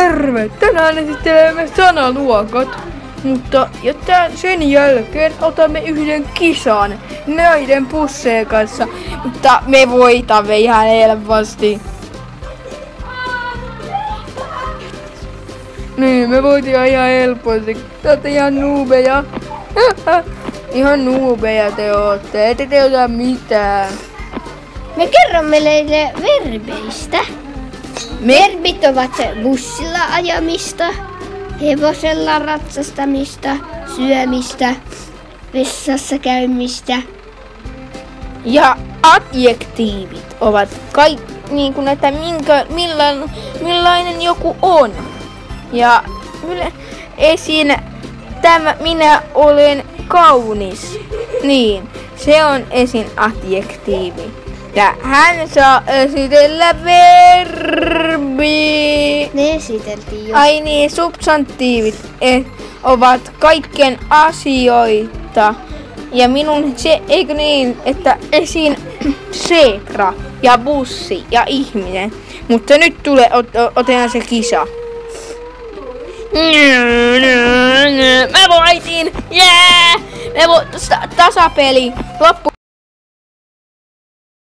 Terve! Tänään esittelemme sanaluokat. Mutta sen jälkeen otamme yhden kisan näiden pusseen kanssa. Mutta me voitamme ihan helposti. Niin, me voitiin ihan helposti. Te ootte ihan nuubeja. Ihan nuubeja te ootte. Ette te ota mitään. Me kerromme teille verbeistä. Verbit ovat bussilla ajamista, hevosella ratsastamista, syömistä, vessassa käymistä. Ja adjektiivit ovat niin kuin, että millainen joku on. Ja esim. Minä olen kaunis. Niin, se on esim. Adjektiivi. Ja hän saa esitellä verbi. Ne esiteltiin jo. Ai niin, substantiivit ovat kaikkien asioita. Ja eikö niin, että esim. Zebra ja bussi ja ihminen. Mutta nyt otetaan se kisa. Mä voitin! Jää! Tasapeli! Loppu!